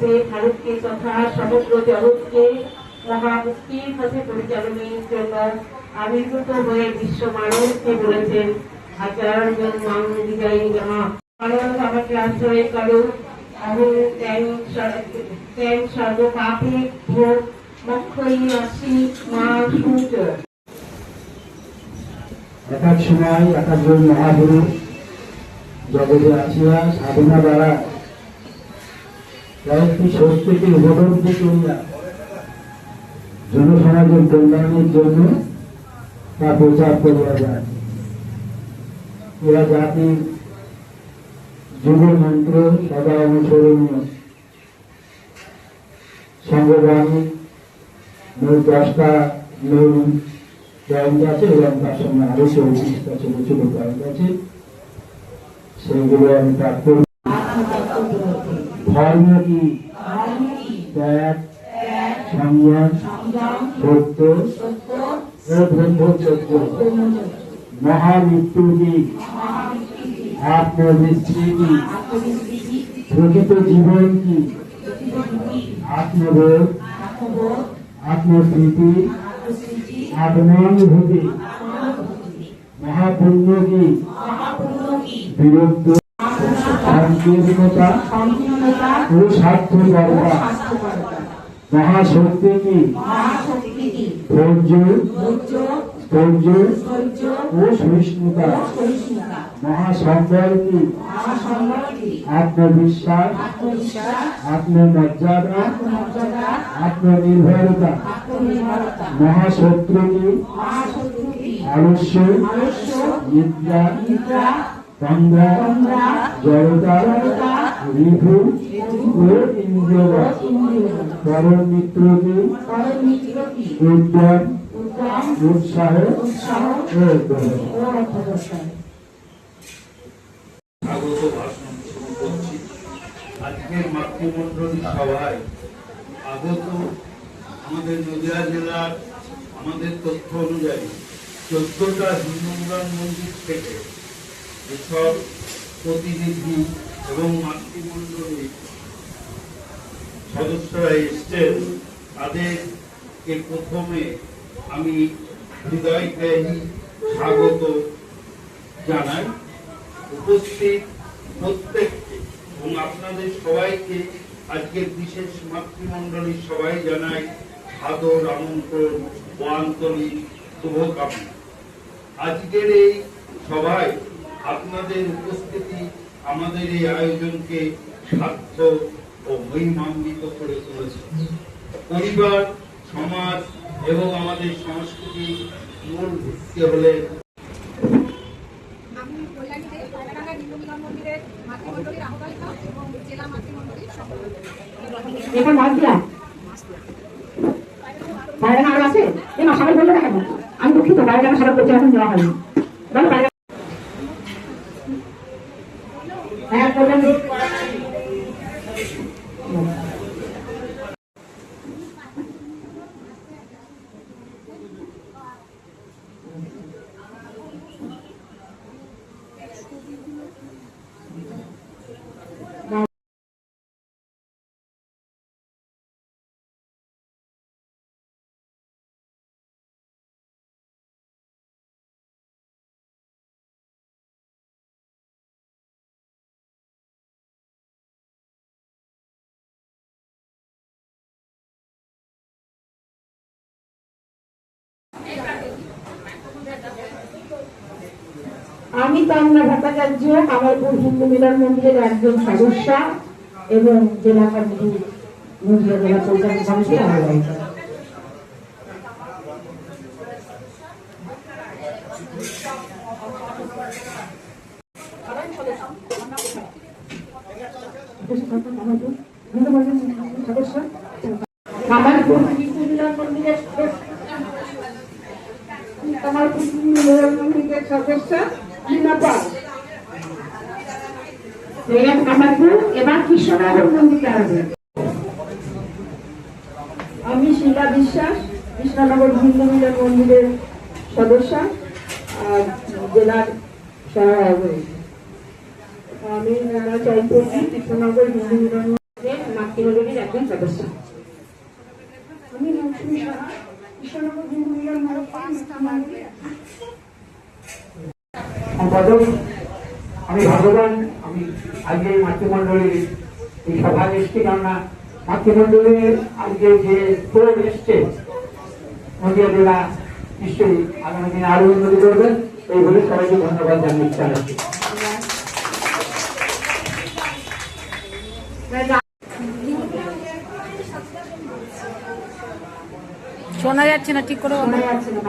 से भारत के तथा समग्र जगत के মহামুক্তির পথে পরিচালনের জন্য আবির্ভূত হয়ে বিশ্ব মানবকে বলেছেন আচার্য মাং বিজয়ী জমা মানব আমাকে আশ্রয় করো অহং ত্যাং সর্ব পাপে ভোগ মক্ষই আসি মা সূচ। এক এক সময় এক একজন মহাগুরু জগতে আসিয়া সাধনা দ্বারা কয়েকটি সত্যকে উপলব্ধি করিয়া জনসমাজের কল্যাণের জন্য তা প্রচার করিয়া যায়। এরা জাতির যুগ মন্ত্র সদা অনুসরণীয় সংঘবাণী মোট 10টা মূল পয়েন্ট আছে এবং তার সঙ্গে আরো 34টা ছোট ছোট পয়েন্ট আছে, সেগুলো আমি পাঠ করব। ধর্ম কি? ত্যাগ, সংযম, সত্য ও ব্রহ্মচর্য। মহামৃত্যু কি? আত্মবিস্মৃতি। প্রকৃত জীবন কি? আত্মবোধ, আত্মস্মৃতি, আত্মানুভূতি। মহাপুণ্য কি? বীরত্ব, সংকীর্ণতা ও স্বার্থপরতা। মহাশক্তি কি? মহাশক্তি কি? ধৈর্য, ধৈর্য, ধৈর্য ধৈর্য ও সহিষ্ণুতা। ও সহিষ্ণুতা। মহাসম্বল কি? মহাসম্বল কি? আত্মবিশ্বাস, আত্মবিশ্বাস, আত্মমর্যাদা, আত্মমর্যাদা, আত্মনির্ভরতা। আত্মনির্ভরতা। মহাশত্রু কি? মহাশত্রু কি? আলস্য, আলস্য, নিদ্রা, নিদ্রা, তন্দ্রা, তন্দ্রা, জড়তা, জড়তা, ঋভু ও ইন্দ্রিয়বাদ। ইন্দ্রিয়বাদ। পরম মিত্র কি? পরম মিত্র কি? উদ্যম, উদ্যম, উৎসাহ উৎসাহ ও অধ্যবসায়। ও অধ্যবসায়। স্বাগত ভাষণ শুরু করছি। আজকের মাতৃমণ্ডলী সভায় আগত আমাদের নদিয়া জেলার আমাদের তথ্য অনুযায়ী 14টা হিন্দু পুরাণ মন্দির থেকে যেসব প্রতিনিধি এবং মাতৃমণ্ডলীর সদস্যরা এসছেন তাদেরকে প্রথমে আমি হৃদয়গ্রাহী স্বাগত জানাই। উপস্থিত প্রত্যেককে এবং আপনাদের সবাইকে আজকের বিশেষ মাতৃমণ্ডলীর সবাই জানাই সাদর আমন্ত্রণ ও আন্তরিক শুভকামনা। আজকের এই সভায় আপনাদের উপস্থিতি আমাদের এই আয়োজনকে সার্থক ও মহিমান্বিত করে তুলেছে। পরিবার, সমাজ এবং আমাদের সংস্কৃতির মূল ভিত্তি হলেন আমি কল্যাণীতে পায়রাডাঙ্গা হিন্দু মিলন মন্দিরের মাতৃমণ্ডলীর আহ্বায়িকা এবং জেলা মাতৃমণ্ডলীর সভাপতি। এখন মাছ দিলাম। বাইরে আরো আছে? এই মা সবাই বললো না কেন? আমি দুঃখিত, বাইরে সবাই করতে এখন দেওয়া হয়নি। বলো বাইরে। হ্যাঁ বললেন। আমি তন্ময় ভট্টাচার্য, কামালপুর হিন্দু মিলন মন্দিরের একজন সদস্য এবং জেলা কমিটি নদিয়া জেলা পরিচালনা কমিটির আহ্বায়িকা। কামালপুর হিন্দু মিলন মন্দিরের সদস্য কামালপুর। এবার কৃষ্ণনগর মন্দিরে আসবে। আমি শিলা বিশ্বাস, কৃষ্ণনগর হিন্দু মিলন মন্দিরের সদস্য আর জেলার সভাপতি। আমি নানা চৌধুরী, কৃষ্ণনগর হিন্দু মিলন মন্দিরের মাতৃমণ্ডলীর একজন সদস্য। আমি লক্ষ্মী সাহা, কৃষ্ণনগর হিন্দু মিলন মন্দিরের সম্পাদক। আমি ভগবান, আমি আজকে মাতৃমণ্ডলীর এই সভায় এসছি, কেননা মাতৃমণ্ডলীর আজকে যে প্রয়োগ এসছে নদিয়া জেলা নিশ্চয়ই আগামী দিনে আরো উন্নতি করবেন, এই বলে সবাইকে ধন্যবাদ জানিয়ে চালাচ্ছি। শোনা যাচ্ছে না ঠিক করে। শোনা যাচ্ছে না,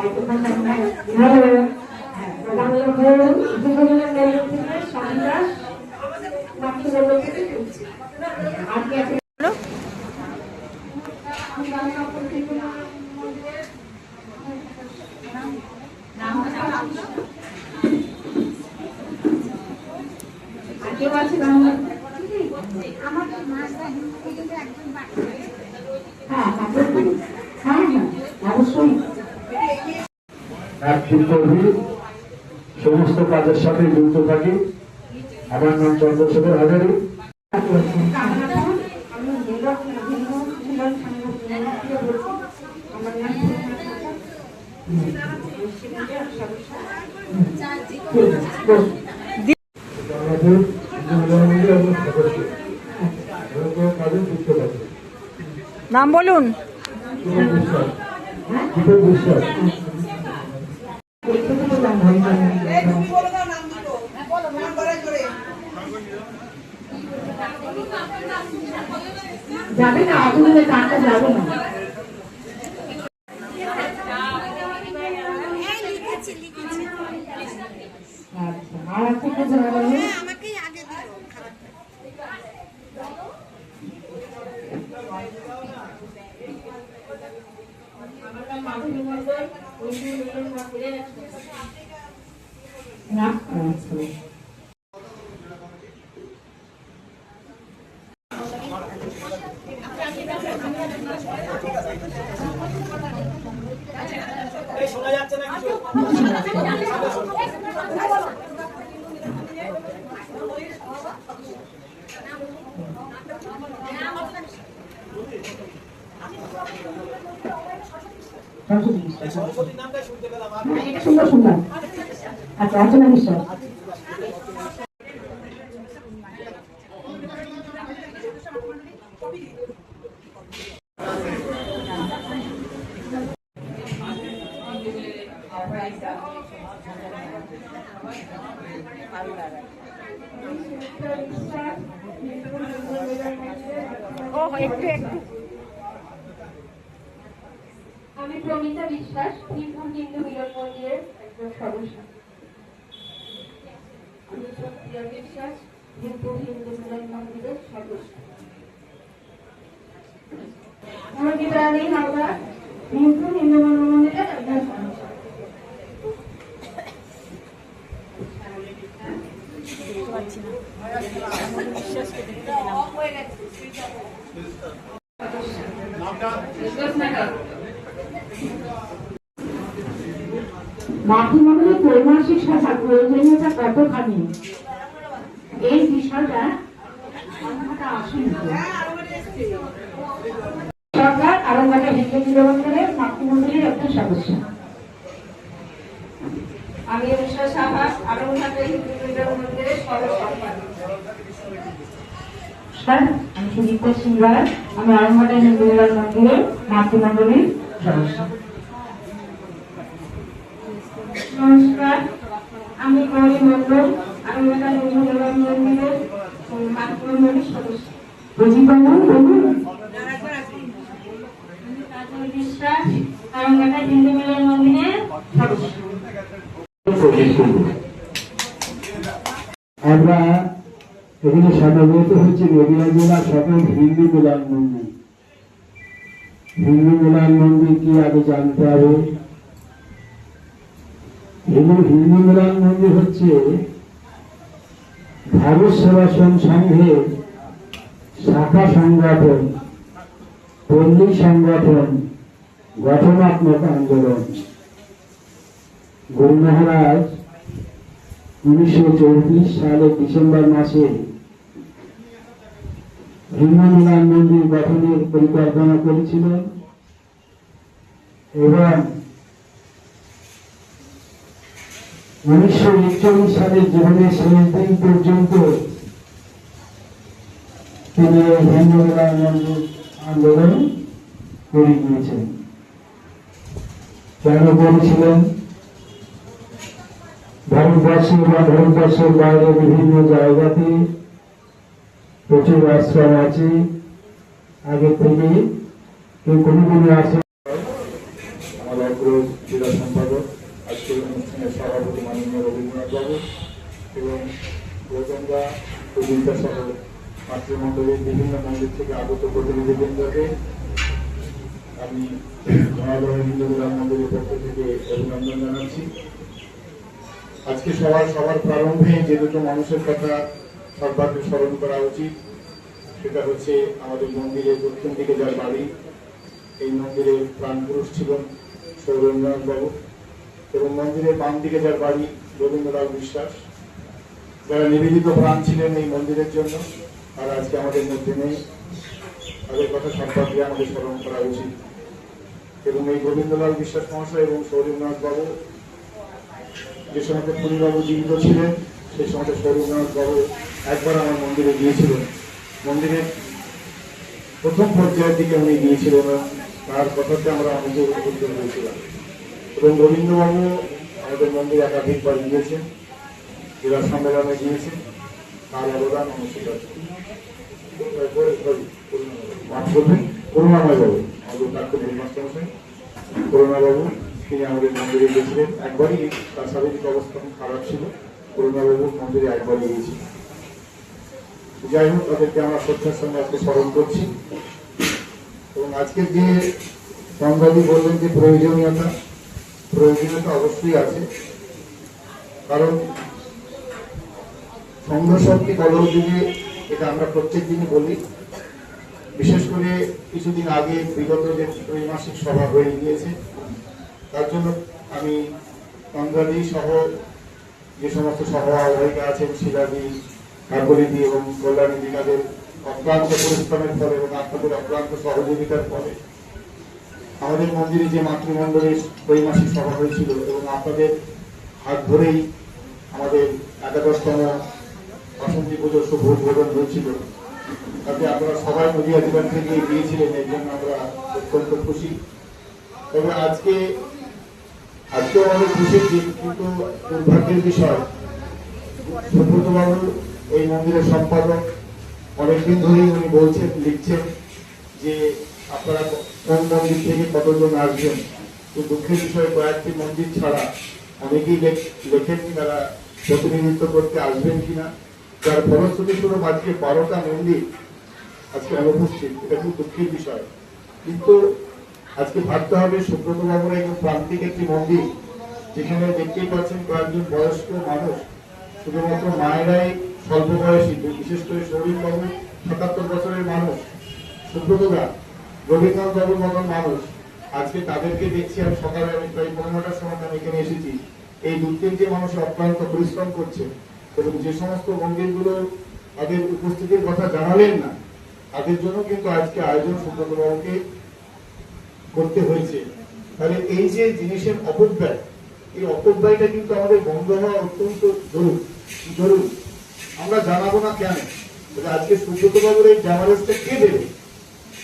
অবশ্যই এক শিক্ষার্থী সমস্ত কাজের সাথে যুক্ত থাকি। আমার নাম চন্দ্রশেখর হাজারি। কাজে যুক্ত থাকি। নাম বলুন। দীপক বিশ্বাস। যাবে না, আপনাদের গানটা যাবে না। আচ্ছা, আর একটা জানাবেন? না, আচ্ছা। সুন্দর সুন্দর। আচ্ছা, অর্চনা বিশ্বাস। আমি প্রমিতা বিশ্বাস, শ্রীপুর হিন্দু মিলন মন্দিরের একজন সদস্য। আমি সত্যিয়া বিশ্বাস, শ্রীপুর হিন্দু মিলন মন্দিরের সদস্য। আমার বিদ্যালয় হাওড়া, শ্রীপুর হিন্দু মিলন মন্দিরের একজন সদস্য। মাতৃমণ্ডলের ত্রৈমাসিক শাখার প্রয়োজনীয়তা কতখানি, এই বিষয়টা সরকার আরংঘাটা হিন্দু মিলনের মাতৃমণ্ডলের একজন সদস্য। আমি উষা সাহা, আরংঘাটা হিন্দু মিলন মন্দিরের সদস্য। স্যার, আমি সুদীপ্তা সিংহার, আমি আরংঘাটা হিন্দু মিলন মন্দিরের মাতৃমণ্ডলীর সদস্য। নমস্কার, আমি গৌরী মন্ডল, আরংঘাটা হিন্দু মিলন মন্দিরের মাতৃমণ্ডলীর সদস্য। বলুন। রাজু বিশ্বাস, আরংঘাটা হিন্দু মিলন মন্দিরের সদস্য। আমরা এখানে সমবেত হচ্ছে নদীয়া জেলা সকল হিন্দু মিলন মন্দির। হিন্দু মিলন মন্দির কি আগে জানতে হবে। হিন্দু মিলন মন্দির হচ্ছে ভারত সেবাশ্রম সংঘের শাখা সংগঠন, পল্লী সংগঠন, গঠনাত্মক আন্দোলন। গুরু মহারাজ 1934 সালের ডিসেম্বর মাসে হিন্দু মিলন মন্দির গঠনের পরিকল্পনা করেছিলেন এবং 1941 সালের জীবনের শেষ দিন পর্যন্ত তিনি হিন্দু মিলন মন্দির আন্দোলন করে গিয়েছেন। কেন করেছিলেন? ভারতবর্ষে বা ভারতবর্ষের বাইরে বিভিন্ন জায়গাতে প্রচুর আশ্রম আছে, আগে থেকে কেউ কোনো আশ্রম। আমার অগ্রজ জেলা সম্পাদক, আজকের অনুষ্ঠানের সভাপতি মাননীয় রবীন্দ্রনাথ বাবু এবং গৌতমদা, সুদীপ্তা সহ মাতৃমণ্ডলের বিভিন্ন মন্দির থেকে আগত প্রতিনিধিবৃন্দকে আমি মহালয়া হিন্দু মিলন মন্দিরের পক্ষ থেকে অভিনন্দন জানাচ্ছি। আজকে সবার প্রারম্ভে যে দুটো মানুষের কথা সর্বাগ্রে স্মরণ করা উচিত, সেটা হচ্ছে আমাদের মন্দিরের দক্ষিণ দিকে যার বাড়ি, এই মন্দিরের প্রাণপুরুষ ছিলেন সৌরেন্দ্রনাথ বাবু, এবং মন্দিরের বাম দিকে যার বাড়ি রবীন্দ্রনাথ বিশ্বাস, যারা নিবেদিত প্রাণ ছিলেন এই মন্দিরের জন্য, আর আজকে আমাদের মধ্যে নেই। তাদের কথা সর্বাগ্রে আমাদের স্মরণ করা উচিত। এবং এই গোবিন্দলাল বিশ্বাস মহাশয় এবং সৌরেন্দ্রনাথ বাবু যে সময় পরিবাবু জীবিত ছিলেন, সেই সময় সৌরেন্দ্রনাথ বাবু একবার আমার মন্দিরে গিয়েছিলেন। মন্দিরের প্রথম পর্যায়ের দিকে উনি গিয়েছিলেন না, তার কথাতে আমরা অনেকে উদ্বুদ্ধ হয়েছিলাম। এবং রবীন্দ্রবাবু আমাদের মন্দির একাধিকবার গিয়েছেন, জেলা সম্মেলনে গিয়েছেন, তার অবদান অনস্বীকার্য। করুণাময় বাবু, আমাদের প্রাক্তন হেডমাস্টার মশাই করুণাবাবু, তিনি আমাদের মন্দিরে গিয়েছিলেন একবারই। তার শারীরিক অবস্থা খুব খারাপ ছিল, করুণাবাবু মন্দিরে একবারই গিয়েছিলেন। যাই হোক, তাদেরকে আমরা শ্রদ্ধার সঙ্গে আজকে স্মরণ করছি। এবং আজকের যে সংবাদী বললেন যে প্রয়োজনীয়তা অবশ্যই আছে, কারণ সংঘ শক্তি কলযুগে, এটা আমরা প্রত্যেক দিনই বলি। বিশেষ করে কিছুদিন আগে বিগত যে ত্রৈমাসিক সভা হয়ে গিয়েছে, তার জন্য আমি সংঘাদি সহ যে সমস্ত সভাপতিরা আছেন, শিলাদি, কাকলিদি এবং কল্যাণীদি, তাদের অক্লান্ত পরিশ্রমের ফলে এবং আপনাদের অক্লান্ত সহযোগিতার ফলে আমাদের মন্দিরে যে মাতৃমণ্ডলের ত্রৈমাসিক সভা হয়েছিল এবং আপনাদের হাত ধরেই আমাদের 11তম বাসন্তী পুজোর শুভ উদ্বোধন হয়েছিল, তাতে আপনারা সবাই নদীয়া জেলা থেকে গিয়েছিলেন, এর জন্য আমরা অত্যন্ত খুশি। তবে আজকেও আমাদের খুশির দিন, কিন্তু দুর্ভাগ্যের বিষয়, সুব্রতবাবু এই মন্দিরের সম্পাদক, অনেকদিন ধরেই উনি বলছেন, লিখছেন যে আপনারা কোন মন্দির থেকে কতজন আসবেন। তো দুঃখের বিষয়ে কয়েকটি মন্দির ছাড়া অনেকেই লেখেননি তারা প্রতিনিধিত্ব করতে আসবেন কিনা, যার ফলশ্রুতি স্বরূপ আজকে 12টা মন্দির আজকে অনুপস্থিত। এটা খুব দুঃখের বিষয়। কিন্তু আজকে ভাবতে হবে, সুব্রত বাবুর একদম প্রান্তিক একটি মন্দির, যেখানে দেখতেই পাচ্ছেন কয়েকজন বয়স্ক মানুষ, শুধুমাত্র মায়েরাই স্বল্প বয়সী, বিশেষ করে সৌরিন বাবু ৭৭ বছরের মানুষ, সুব্রতদা, রবীন্দ্রনাথ বাবুর মতন মানুষ। আজকে তাদেরকে দেখছি, আমি সকালে আমি প্রায় 15টার সময় আমি এখানে এসেছি। এই 2-3 মানুষ অক্লান্ত পরিশ্রম করছে এবং যে সমস্ত মন্দিরগুলো তাদের উপস্থিতির কথা জানালেন না, তাদের জন্য কিন্তু আজকে আয়োজন সুব্রত বাবুকে করতে হয়েছে। তাহলে এই যে জিনিসের অপব্যয়, এই অপব্যয়টা কিন্তু আমাদের বন্ধ হওয়া অত্যন্ত জরুরি। আমরা জানাবো না কেন? আজকে সুব্রত বাবুর এই ড্যামারেজটা কে দেবে?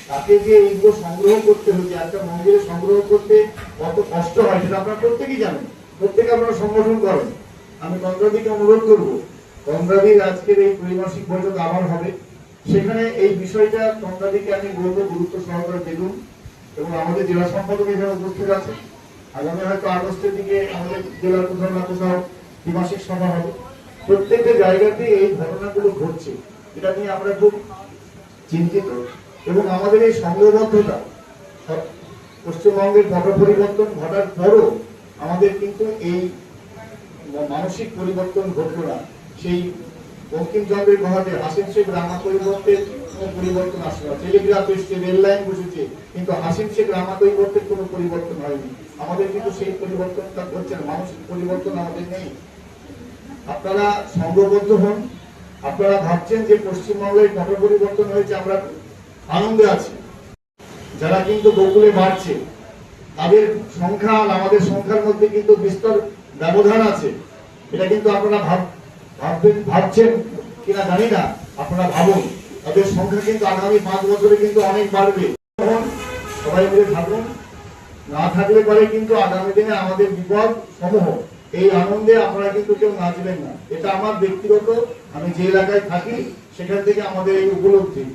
তাকে যে এইগুলো সংগ্রহ করতে হয়েছে, একটা মন্দিরে সংগ্রহ করতে কত কষ্ট হয় সেটা আপনারা প্রত্যেকেই জানেন, প্রত্যেকে আপনারা সংগঠন করেন। আমি গঙ্গাদিকে অনুরোধ করবো, গঙ্গাদির আজকের এই ত্রৈমাসিক বৈঠক আবার হবে, সেখানে এই বিষয়টা গঙ্গাদিকে আমি বলবো গুরুত্ব সহকারে দেখুন। এবং আমাদের জেলা সম্পাদক এখানে উপস্থিত আছে, আগামী হয়তো আগস্টের দিকে আমাদের জেলার কোথাও না কোথাও ত্রিমাসিক সভা হবে। প্রত্যেকটা জায়গাতেই এই ঘটনাগুলো ঘটছে, এটা নিয়ে আমরা খুব চিন্তিত। এবং আমাদের এই সংঘবদ্ধতা, পশ্চিমবঙ্গের পট পরিবর্তন ঘটার পরও আমাদের কিন্তু এই মানসিক পরিবর্তন ঘটল না। সেই বঙ্কিমচন্দ্রের কথাতে হাসিম শেখ রানা পরিবর্তের কোন পরিবর্তন আসলো না। টেলিগ্রাফ এসছে, রেল লাইন বসেছে, কিন্তু হাসিম শেখ রানা পরিবর্তের কোন পরিবর্তন হয়নি। আমাদের কিন্তু সেই পরিবর্তনটা ঘটছে না, মানসিক পরিবর্তন আমাদের নেই। আপনারা সংঘবদ্ধ হন। আপনারা ভাবছেন যে পশ্চিমবঙ্গের পট পরিবর্তন হয়েছে, আমরা আনন্দে আছে। যারা কিন্তু গোকুলে বাড়ছে, তাদের সংখ্যা আর আমাদের সংখ্যার মধ্যে কিন্তু বিস্তর ব্যবধান আছে। এটা কিন্তু আপনারা ভাবছেন কিনা জানি না, আপনারা ভাবুন, তাদের সংখ্যা কিন্তু আগামী 5 বছরে কিন্তু অনেক বাড়বে। সবাই মিলে থাকুন, না থাকলে পরে কিন্তু আগামী দিনে আমাদের বিপদ সমূহ। এই আনন্দে আপনারা কিন্তু কেউ নাচবেন না, এটা আমার ব্যক্তিগত, আমি যে এলাকায় থাকি সেখান থেকে আমাদের এই উপলব্ধি।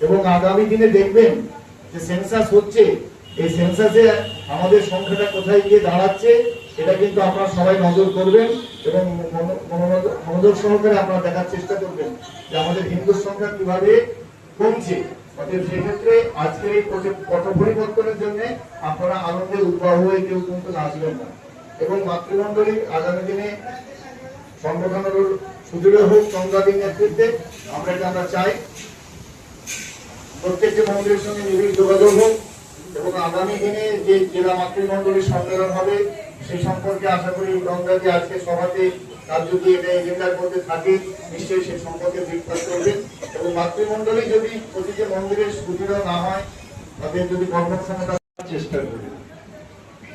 এবং আগামী দিনে দেখবেন যে সেন্সাস হচ্ছে, এই সেন্সাসে আমাদের সংখ্যাটা কোথায় গিয়ে দাঁড়াচ্ছে, এটা কিন্তু আপনারা সবাই নজর করবেন এবং মনোযোগ সহকারে আপনারা দেখার চেষ্টা করবেন যে আমাদের হিন্দুর সংখ্যা কিভাবে কমছে। অতএব সেক্ষেত্রে আজকের এই পট পরিবর্তনের জন্য আপনারা আনন্দে উদ্বাহ হয়ে কেউ কিন্তু নাচবেন না। এবং মাতৃমণ্ডলী আগামী দিনে সংগঠনের সুদৃঢ় হোক সংঘাতীর নেতৃত্বে, আমরা চাই প্রত্যেকটি মন্দিরের সঙ্গে নিবিড় যোগাযোগ হোক। এবং আগামী দিনে যে জেলা মাতৃমণ্ডলীর সম্মেলন হবে, সেই সম্পর্কে আশা করি গঙ্গাজি আজকে সভাতে তার যদি এটা এজেন্ডার মধ্যে থাকে, নিশ্চয়ই সেই সম্পর্কে বিস্তার করবেন। এবং মাতৃমণ্ডলী যদি প্রতিটি মন্দিরের সুদৃঢ় না হয়, তাদের যদি কর্মক্ষমতা চেষ্টা করবেন,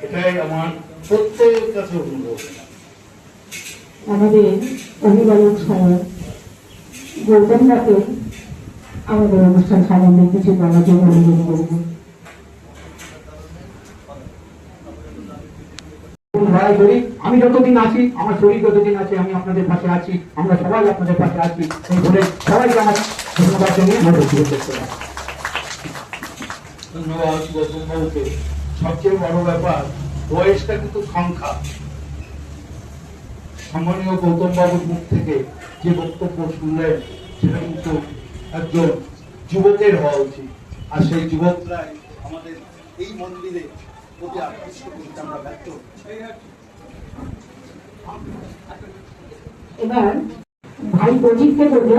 এটাই আমার প্রত্যেকের কাছে অনুরোধ। আমাদের অভিভাবক সহ গৌতম দাকে আমাদের অনুষ্ঠান সম্বন্ধে কিছু বলার জন্য অনুরোধ করব। লড়াই করি, আমি যতদিন আছি, আমার শরীর যতদিন আছে, আমি আপনাদের পাশে আছি, আমরা সবাই আপনাদের পাশে আছি। এই বলে সবাইকে আমার ধন্যবাদ জানিয়ে আমার বক্তব্য শেষ করলাম। ধন্যবাদ গৌতম বাবুকে। সবচেয়ে বড় ব্যাপার বয়সটা কিন্তু সংখ্যা। সম্মানীয় গৌতম বাবুর মুখ থেকে যে বক্তব্য শুনলেন সেটা কিন্তু একজন যুবকের হওয়া উচিত, আর সেই যুবকরাই আমাদের এই মন্দিরে প্রতি আকৃষ্ট করতে আমরা ব্যর্থ হচ্ছি। এবার ভাই প্রজিতকে বলবো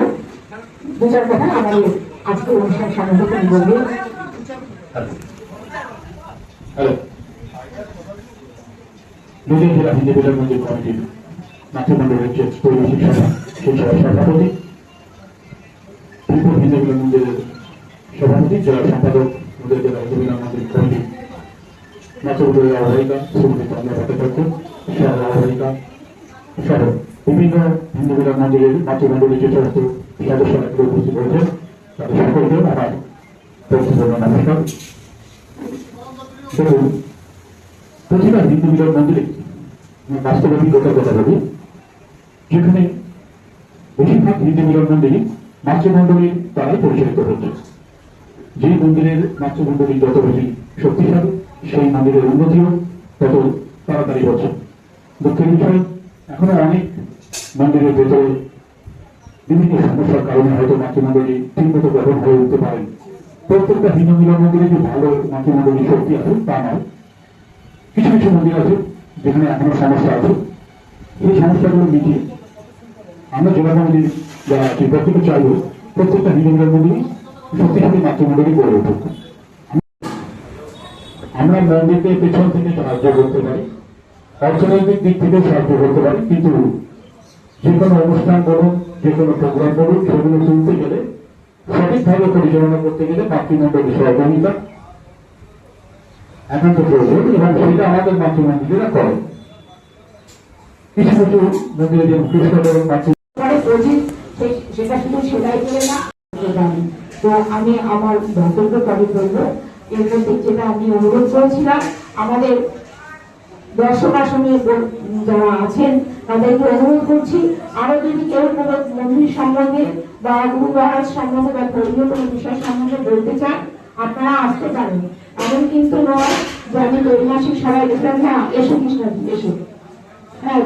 দু চার কথা আমাদের আজকে অনুষ্ঠান সম্বন্ধে তিনি বলবেন। হ্যালো, নদীয়া জেলা হিন্দু বিহার মন্দির কমিটির মাতৃমণ্ডলের যে পরিবেশিক সভা, সেই সভার সভাপতি, ত্রিপুর হিন্দু বিহার মন্দিরের সভাপতি, জেলা সম্পাদক, নদীয়া জেলা হিন্দু বিহার মন্দির কমিটির মাতৃমণ্ডলের আহ্বায়িকা শ্রীমতী তন্ময় ভট্টাচার্য, সহ আহ্বায়িকা সহ বিভিন্ন হিন্দু বিহার মন্দিরের মাতৃমণ্ডলের যে সমস্ত সদস্যরা উপস্থিত হয়েছেন তাদের সকলকে আমার বক্তব্য নমস্কার। দেখুন, প্রতিটা হিন্দু বিহার মন্দিরে বাস্তবায়িকতার কথা বলি, যেখানে বেশিরভাগ হিন্দু বিহার মন্দিরই মাতৃমণ্ডলীর দ্বারাই পরিচালিত হচ্ছে। যে মন্দিরের মাতৃমণ্ডলী যত বেশি শক্তিশালী, সেই মন্দিরের উন্নতিও তত তাড়াতাড়ি হচ্ছে। দুঃখের বিষয়, এখনো অনেক মন্দিরের ভেতরে বিভিন্ন সমস্যার কারণে হয়তো মাতৃমণ্ডলী ঠিকমতো গ্রহণ হয়ে উঠতে পারেন। প্রত্যেকটা হিন্দু বিহার মন্দিরে যে ভালো মাতৃমণ্ডলী শক্তি আছে তা নয়। কিছু কিছু মন্দির আছে যেখানে এখনো সমস্যা আছে। এই সমস্যাগুলো মিটিয়ে আমরা জেলা মন্দির যারা আছি প্রত্যেকে চাইব প্রত্যেকটা হিন্দু বিহার মন্দিরই শক্তিশালী মাতৃমণ্ডলী গড়ে উঠুক। আমরা মন্দিরকে পেছন থেকে সাহায্য করতে পারি, অর্থনৈতিক দিক থেকে সাহায্য করতে পারি, কিন্তু যে কোনো অনুষ্ঠান বলুন, যে কোনো প্রোগ্রাম বলুন, সেগুলো চলতে গেলে সঠিকভাবে পরিচালনা করতে গেলে মাতৃমণ্ডলী সহযোগিতা একান্ত প্রয়োজন, এবং সেটা আমাদের মাতৃমন্দিরেরা করে। কিছু কিছু মন্দিরে যেমন কৃষ্ণদেব মাতৃ প্রজিত সেটা শুধু সেলাই করে না। তো আমি আমার বক্তব্য কবে করবো, এর মধ্যে যেটা আমি অনুরোধ করেছিলাম, আমাদের দর্শক আসনে যারা আছেন তাদেরকে অনুরোধ করছি, আরো যদি কেউ কোনো মন্দির সম্বন্ধে বা গুরু মহারাজ সম্বন্ধে বা ধর্মীয় কোনো বিষয় সম্বন্ধে বলতে চান, আপনারা আসতে পারেন। এমন কিন্তু নয় যে আমি ত্রৈমাসিক সবাই দেখলাম, হ্যাঁ এসো কৃষ্ণজি এসো, হ্যাঁ